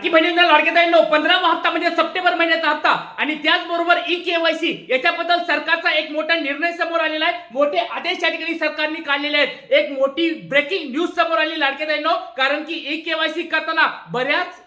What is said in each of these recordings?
की बहिणींना लाडक्या बहिणींनो 15वा हप्ता म्हणजे सप्टेंबर महिन्याचा हप्ता आणि त्याचबरोबर ई-केवायसी याच्याबद्दल सरकारचा एक मोठा निर्णय समोर आलेला आहे. मोठे आदेश या ठिकाणी सरकारने काढलेले आहेत. एक मोठी ब्रेकिंग न्यूज समोर आली लाडक्या बहिणींनो, कारण की ई-केवायसी करताना बऱ्याच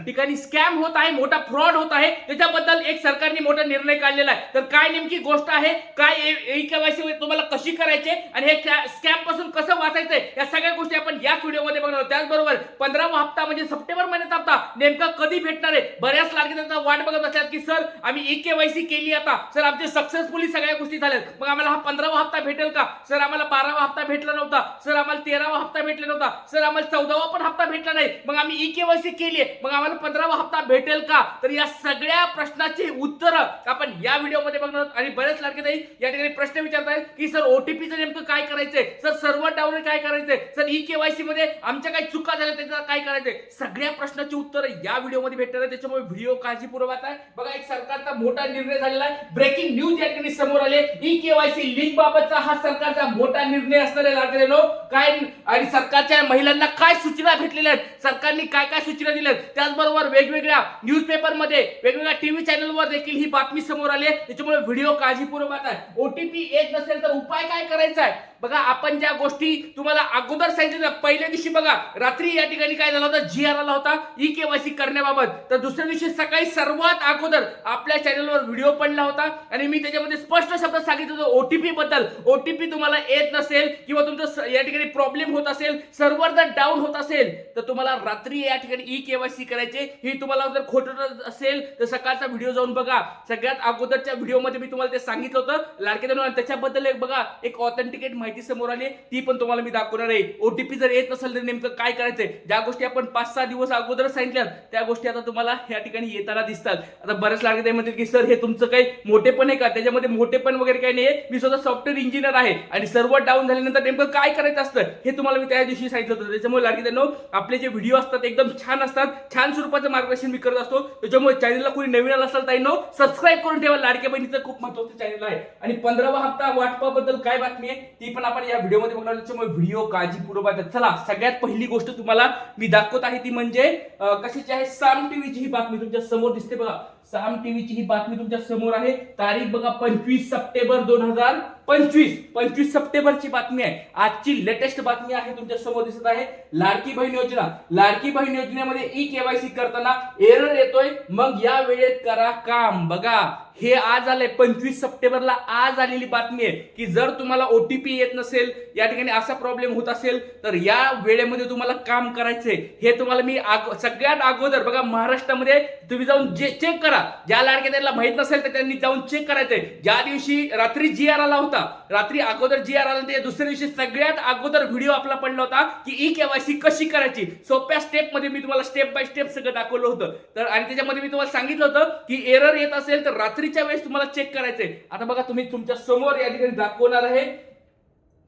ठिकाणी स्कॅम होत आहे, मोठा फ्रॉड होत आहे. त्याच्याबद्दल एक सरकारने मोठा निर्णय काढलेला आहे. तर काय नेमकी गोष्ट आहे, काय ई-केवायसी तुम्हाला कशी करायची आणि हे स्कॅम पासून कसं वाचायचंय, या सगळ्या गोष्टी आपण या व्हिडिओमध्ये बघणार. त्याचबरोबर 15वा हप्ता म्हणजे सप्टेंबर महिन्याचा हप्ता नेमका कधी भेटणार आहे. बऱ्याच लाडक्यांचा वाट बघत असतात की सर आम्ही ई-केवायसी केली, आता सर आमचे सक्सेसफुली सगळ्या गोष्टी झाल्यात, मग आम्हाला हा 15वा हप्ता भेटेल का? सर आम्हाला 12वा हप्ता भेटला नव्हता, सर आम्हाला 13वा हप्ता भेटला नव्हता, सर आम्हाला 14वा पण हप्ता भेटला नाही, मग आम्ही ई-केवायसी केली मग आम्हाला 15वा हप्ता भेटेल का? तर या सगळ्या प्रश्नाची उत्तर आपण या व्हिडिओमध्ये बघणार. आणि बरेच लाडके या ठिकाणी प्रश्न विचारतायत की सर ओटीपीचं नेमकं काय करायचंय, सर सर्व्हर डाऊन काय करायचंय, सर ई-केवायसी मध्ये आमच्या काही चुका झाल्या त्याचं काय करायचंय. सगळ्या प्रश्नाची उत्तर या व्हिडिओमध्ये भेटणार आहे, त्याच्यामुळे व्हिडिओ काळजीपूर्वक आहे. बघा, एक सरकारचा मोठा निर्णय झालेला आहे. ब्रेकिंग न्यूज या ठिकाणी समोर आले. ई-केवायसी लिंक बाबतचा हा सरकारचा मोठा निर्णय असणार आहे लाडके काय, आणि सरकारच्या महिलांना काय सूचना भेटलेल्या आहेत, सरकारने काय काय सूचना दिल्या. त्याचबरोबर वेगवेगळ्या न्यूजपेपर मध्ये, वेगवेगळ्या टीव्ही चॅनलवर देखील ही बातमी समोर आली आहे. त्याच्यामुळे व्हिडिओ काळजीपूर्वक आहे. ओटीपी येत नसेल तर उपाय काय करायचा आहे. बघा, आपण ज्या गोष्टी तुम्हाला अगोदर सांगितल्या, पहिल्या दिवशी बघा रात्री या ठिकाणी काय झालं होतं, जी आला होता ई-केवायसी करण्याबाबत. तर दुसऱ्या दिवशी सकाळी सर्वात अगोदर आपल्या चॅनलवर व्हिडिओ पडला होता आणि मी त्याच्यामध्ये स्पष्ट शब्दात सांगितलं होतं ओटीपी बद्दल. ओटीपी तुम्हाला येत नसेल किंवा तुमचं या ठिकाणी प्रॉब्लेम होत असेल, सर्व्हर जर डाऊन होत असेल, तर तुम्हाला रात्री या ठिकाणी ई-केवायसी करायचे. ही तुम्हाला जर खोटं असेल तर सकाळचा व्हिडिओ जाऊन बघा. सगळ्यात अगोदरच्या व्हिडिओमध्ये मी तुम्हाला ते सांगितलं होतं लाडके बहिणींनो, त्याच्याबद्दल एक बघा, एक ऑथेंटिकेट माहिती समोर आली, ती पण तुम्हाला मी दाखवणार आहे. ओटीपी जर येत नसेल तर नेमकं काय करायचंय. ज्या गोष्टी आपण 5-6 दिवस अगोदर सांगितल्या त्या गोष्टी आता तुम्हाला या ठिकाणी येताना दिसतात. आता बरेच लाडके म्हणतील की सर हे तुमचं काही मोठेपण आहे का? त्याच्यामध्ये मोठेपण वगैरे काही नाहीये. मी स्वतः सॉफ्टवेअर इंजिनियर आहे आणि सर्व्हर डाऊन झाल्यानंतर नेमकं काय करायचं असतं हे तुम्हाला मी त्या दिवशी सांगितलं होतं. त्याच्यामुळे लाडके बहिणींनो, आपले जे व्हिडिओ असतात एकदम छान असतात, छान स्वरूपाचं मार्गदर्शन मी करत असतो. त्याच्यामुळे चॅनलला कोणी नवीन आला असेल ताईंनो, सबस्क्राईब करून ठेवा. लाडक्या बहिणीचं खूप महत्त्वाचं चॅनल आहे. आणि 15वा हप्ता वाटपाबद्दल काय बातमी आहे ती पण आपण या व्हिडिओमध्ये बघणार. त्याच्यामुळे व्हिडिओ काळजीपूर्वक आहे. चला, सगळ्यात पहिली गोष्ट तुम्हाला मी दाखवत आहे ती म्हणजे कशाची आहे, साम टीव्हीची ही बातमी तुमच्या समोर दिसते बघा. साम टीव्हीची ही बातमी तुमच्या समोर आहे. तारीख बघा 25 सप्टेंबर 2025. 25 सप्टेंबरची बातमी आहे. आजची लेटेस्ट बातमी आहे, तुमच्या समोर दिसत आहे. लाडकी बहीण योजना. लाडकी बहीण योजनेमध्ये ई-केवायसी करताना एरर येतोय, मग या वेळेत करा काम. बघा, हे आज आलंय 25 सप्टेंबरला आज आलेली बातमी आहे की जर तुम्हाला ओटीपी येत नसेल, या ठिकाणी असा प्रॉब्लेम होत असेल, तर या वेळेमध्ये तुम्हाला काम करायचंय. हे तुम्हाला मी सगळ्यात अगोदर बघा, महाराष्ट्रामध्ये तुम्ही जाऊन चेक करा. ज्या लाडक्या त्यांना माहित नसेल तर त्यांनी जाऊन चेक करायचंय. ज्या दिवशी रात्री जी आर आला होता, रात्री अगोदर जी आर आला, ते दुसऱ्या दिवशी सगळ्यात अगोदर व्हिडिओ आपला पडला होता की ई-केवायसी कशी करायची. सोप्या स्टेप मध्ये मी तुम्हाला स्टेप बाय स्टेप सगळं दाखवलं होतं. तर आणि त्याच्यामध्ये मी तुम्हाला सांगितलं होतं की एरर येत असेल तर रात्रीच्या वेळेस तुम्हाला चेक करायचंय. आता बघा, तुम्ही तुमच्या समोर या ठिकाणी दाखवणार आहे.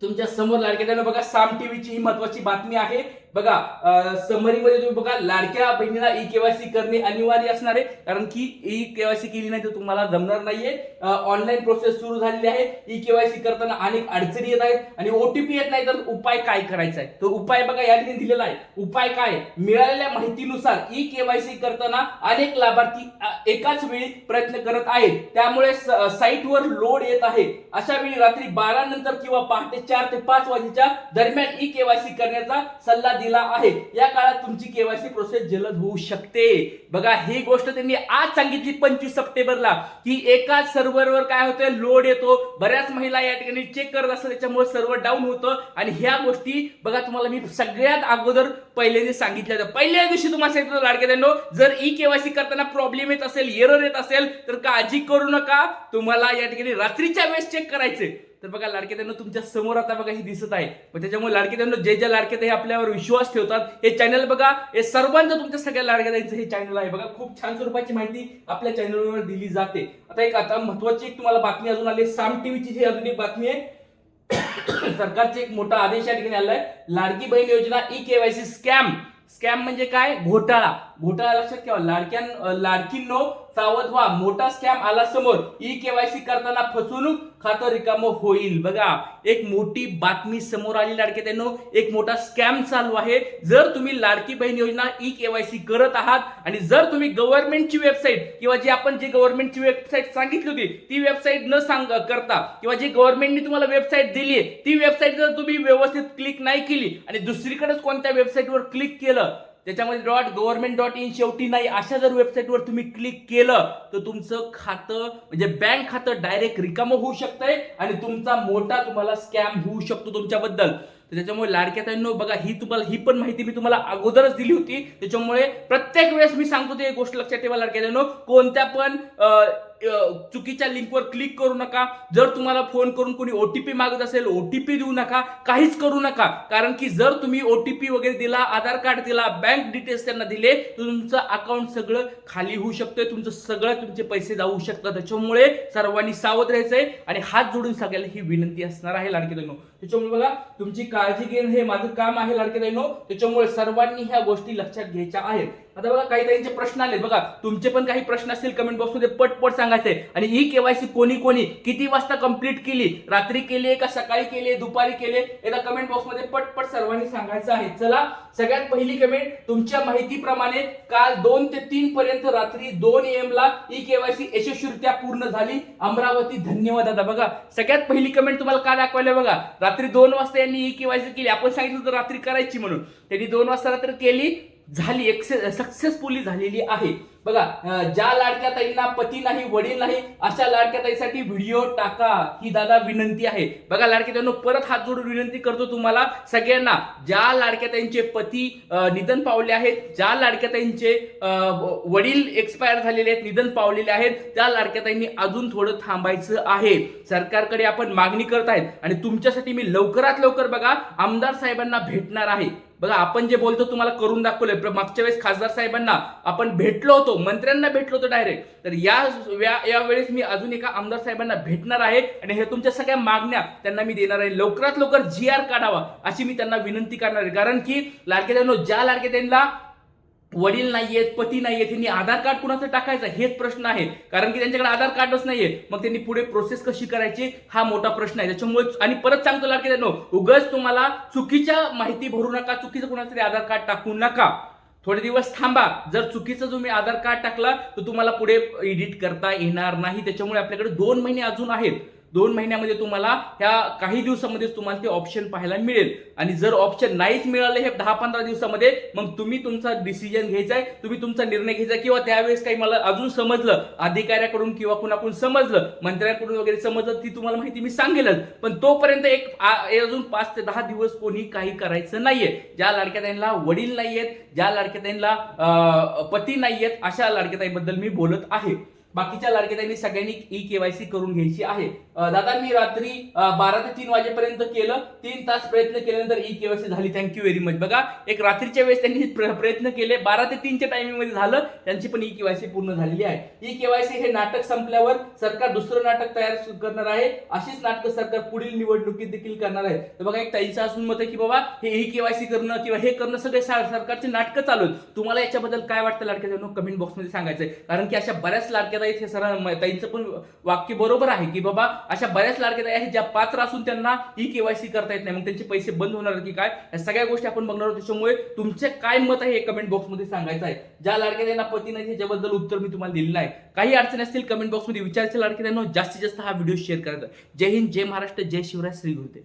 तुमच्या समोर लाडक्या बघा, साम टीव्हीची ही महत्वाची बातमी आहे. बघा, समरीमध्ये तुम्ही बघा, लाडक्या बहिणीला ई-केवायसी करणे अनिवार्य असणार आहे, कारण की ई-केवायसी केली नाही तर तुम्हाला जमणार नाहीये. ऑनलाईन प्रोसेस सुरू झालेली आहे. ई-केवायसी करताना अनेक अडचणी येत आहेत आणि ओटीपी येत नाही, तर उपाय काय करायचा आहे. तो उपाय बघा या ठिकाणी दिलेला आहे. उपाय काय, मिळालेल्या माहितीनुसार ई-केवायसी करताना अनेक लाभार्थी एकाच वेळी प्रयत्न करत आहेत, त्यामुळे साईटवर लोड येत आहे. अशा वेळी रात्री 12 नंतर किंवा पहाटे 4 ते 5 वाजेच्या दरम्यान ई-केवायसी करण्याचा सल्ला दिला आहे. या काळात तुमची केवायसी प्रोसेस जलद होऊ शकते. बघा, ही गोष्ट त्यांनी आज सांगितली 25 सप्टेंबरला की एकाच सर्व्हरवर काय होतं, लोड येतो. बऱ्याच महिला या ठिकाणी चेक करत असतात, त्याच्यामुळे सर्व्हर डाऊन होतं. आणि ह्या गोष्टी बघा, तुम्हाला मी सगळ्यात अगोदर पहिल्यांदा सांगितल्या होत्या. पहिल्या दिवशी तुम्हाला सांगितलं लाडक्या बहिणींनो, जर ई-केवायसी करताना प्रॉब्लेम येत असेल, एरर येत असेल, तर काळजी करू नका. तुम्हाला या ठिकाणी रात्रीच्या वेळेस चेक करायचे. तर बघा, लाडके त्यांना तुमच्या समोर आता बघा हे दिसत आहे. पण त्याच्यामुळे लाडके त्यांना जे लाडके ते आपल्यावर विश्वास ठेवतात, हे चॅनल बघा, हे सर्वांचं तुमच्या सगळ्या लाडक्या त्यांचं हे चॅनल आहे. बघा, खूप छान स्वरूपाची माहिती आपल्या चॅनलवर दिली जाते. आता महत्वाची एक तुम्हाला बातमी अजून आली. साम टीव्हीची ही अजून एक बातमी आहे. सरकारचे एक मोठा आदेश या ठिकाणी आलाय. लाडकी बहीण योजना ई-केवायसी स्कॅम. स्कॅम म्हणजे काय, घोटाळा. घोटाळा लक्षात ठेवा. लाडकींनो सावध व्हा, मोठा स्कॅम आला समोर. ई-केवायसी करताना फसवणूक खातं रिकामं होईल. बघा एक मोठी बातमी समोर आली लाडके त्यांनो, एक मोठा स्कॅम चालू आहे. जर तुम्ही लाडकी बहीण योजना ई केवायसी करत आहात आणि जर तुम्ही गव्हर्नमेंटची वेबसाईट किंवा जी आपण जी गव्हर्नमेंटची वेबसाईट सांगितली होती ती वेबसाईट न करता किंवा जी गव्हर्नमेंटने तुम्हाला वेबसाईट दिली आहे ती वेबसाईट जर तुम्ही व्यवस्थित क्लिक नाही केली आणि दुसरीकडेच कोणत्या वेबसाईटवर क्लिक केलं त्याच्यामध्ये .government.in शेवटी नाही अशा जर वेबसाईटवर तुम्ही क्लिक केलं तर तुमचं खातं म्हणजे बँक खातं डायरेक्ट रिकामं होऊ शकतंय आणि तुमचा मोठा तुम्हाला स्कॅम होऊ शकतो तुमच्याबद्दल. तर त्याच्यामुळे लाडक्या ताईंनो बघा ही पण माहिती मी तुम्हाला अगोदरच दिली होती. त्याच्यामुळे प्रत्येक वेळेस मी सांगतो ते गोष्ट लक्षात ठेवा लाडक्या ताईंनो, कोणत्या पण चुकीच्या लिंकवर क्लिक करू नका. जर तुम्हाला फोन करून कोणी ओटीपी मागत असेल ओटीपी देऊ नका, काहीच करू नका. कारण की जर तुम्ही ओटीपी वगैरे दिला, आधार कार्ड दिला, बँक डिटेल्स त्यांना दिले तर तुमचं अकाउंट सगळं खाली होऊ शकतंय, तुमचे पैसे जाऊ शकतात. त्याच्यामुळे सर्वांनी सावध राहायचंय आणि हात जोडून सगळ्याला ही विनंती असणार आहे लाडके ताईंनो. त्याच्यामुळे बघा तुमची काळजी घेणं हे माझं काम आहे लाडके ताईंनो. त्याच्यामुळे सर्वांनी ह्या गोष्टी लक्षात घ्यायच्या आहेत. आता बघा काही ताईंचे प्रश्न आले, बघा तुमचे पण काही प्रश्न असतील कमेंट बॉक्समध्ये पटपट सांगायचे. आणि ई केवायसी कोणी किती वाजता कंप्लीट केली, रात्री केली का सकाळी केली, दुपारी केली, याला कमेंट बॉक्समध्ये पटपट सर्वांनी सांगायचं आहे. चला सगळ्यात पहिली कमेंट, तुमच्या माहितीप्रमाणे काल 2 ते 3 पर्यंत रात्री 2 AM ला ई केवायसी यशस्वीरित्या पूर्ण झाली. अमरावती धन्यवाद दादा. बघा सगळ्यात पहिली कमेंट तुम्हाला काय दाखवायला, बघा रात्री 2 वाजता यांनी ई केवायसी केली. आपण सांगितलं होतं रात्री करायची म्हणून, त्यांनी 2 वाजता रात्री केली, झाली, सक्सेसफुली झालेली आहे. बघा ज्या लाडक्या ताईंना पती नाही वडील नाही अशा लाडक्या ताईसाठी व्हिडिओ टाका ही दादा विनंती आहे. बघा लाडक्या ताईंनो परत हात जोडून विनंती करतो तुम्हाला सगळ्यांना, ज्या लाडक्या ताईंचे पती निधन पावले आहेत, ज्या लाडक्या ताईंचे वडील एक्सपायर झालेले आहेत, निधन पावलेले आहेत, त्या लाडक्या ताईंनी अजून थोडं थांबायचं आहे. सरकारकडे आपण मागणी करत आहेत आणि तुमच्यासाठी मी लवकरात लवकर बघा आमदार साहेबांना भेटणार आहे. बघा आपण जे बोलतो तुम्हाला करून दाखवलंय. मागच्या वेळेस खासदार साहेबांना आपण भेटलो होतो, मंत्र्यांना भेटलो होतो डायरेक्ट. तर या वेळेस मी अजून एका आमदार साहेबांना भेटणार आहे आणि हे तुमच्या सगळ्या मागण्या त्यांना मी देणार आहे. लवकरात लवकर GR काढावा अशी मी त्यांना विनंती करणार आहे. कारण की लाडक्या ताईंनो ज्या लाडक्या ताईंना वडील नाहीयेत, पती नाहीयेत, त्यांनी आधार कार्ड कुणाचं टाकायचं हेच प्रश्न आहे. कारण की त्यांच्याकडे आधार कार्डच नाहीये, मग त्यांनी पुढे प्रोसेस कशी करायची हा मोठा प्रश्न आहे. त्याच्यामुळे आणि परत सांगतो लाडके ताईंनो, उगाच तुम्हाला चुकीच्या माहिती भरू नका, चुकीचं कुणाचं तरी आधार कार्ड टाकू नका. थोडे दिवस थांबा. जर चुकीचं तुम्ही आधार कार्ड टाकला तर तुम्हाला पुढे एडिट करता येणार नाही. त्याच्यामुळे आपल्याकडे 2 महिने अजून आहेत. 2 महिन्यामध्ये तुम्हाला ह्या काही दिवसामध्ये तुम्हाला ते ऑप्शन पाहायला मिळेल. आणि जर ऑप्शन नाहीच मिळाले हे 10-15 दिवसामध्ये, मग तुम्ही तुमचा डिसिजन घ्यायचा आहे, तुम्ही तुमचा निर्णय घ्यायचा. किंवा त्यावेळेस काही मला अजून समजलं अधिकाऱ्याकडून किंवा कुणाकडून समजलं, मंत्र्यांकडून वगैरे समजलं, ती तुम्हाला माहिती मी सांगेलच. पण तोपर्यंत अजून 5 ते 10 दिवस कोणी काही करायचं नाहीये. ज्या लाडक्या ताईंना वडील नाहीयेत, ज्या लाडक्या ताईंना पती नाहीयेत अशा लाडक्या ताईंबद्दल मी बोलत आहे. बाकीच्या लाडक्या ताईंनी सगळ्यांनी ई केवायसी करून घ्यायची आहे. दादा मी रात्री 12 ते 3 वाजेपर्यंत केलं, 3 तास प्रयत्न केल्यानंतर ई केवायसी झाली. Thank you very much. बघा एक रात्रीच्या वेळेस त्यांनी प्रयत्न केले, 12 ते 3च्या टायमिंग मध्ये झालं, त्यांची पण ई केवायसी पूर्ण झालेली आहे. ई केवायसी हे नाटक संपल्यावर सरकार दुसरं नाटक तयार करणार आहे. अशीच नाटक सरकार पुढील निवडणुकीत देखील करणार आहे. तर बघा एक ताईचं असून मत आहे की बाबा हे ई केवायसी करणं किंवा हे करणं सगळे सरकारचे नाटकं चालू आहेत. तुम्हाला याच्याबद्दल काय वाटतं लाडक्या ताईंनो कमेंट बॉक्समध्ये सांगायचंय. कारण की अशा बऱ्याच लाडक्या ताई, हे सर ताईंचं पण वाक्य बरोबर आहे की बाबा अशा बऱ्याच लाडक्या ताई आहेत ज्या पात्र असून त्यांना ई केवायसी करता येत नाही, मग त्यांचे पैसे बंद होणार की काय, या सगळ्या गोष्टी आपण बघणार आहोत. त्याच्यामुळे तुमचे काय मत आहे हे कमेंट बॉक्समध्ये सांगायचं आहे. ज्या लाडक्या ताईंना पती नाही त्याच्याबद्दल उत्तर मी तुम्हाला दिलेलं आहे. काही अडचणी असतील कमेंट बॉक्समध्ये विचारायचे. लाडक्या ताईंनो जास्तीत जास्त हा व्हिडिओ शेअर करायचा. जय हिंद, जय महाराष्ट्र, जय शिवराय, श्री गुरुदेव.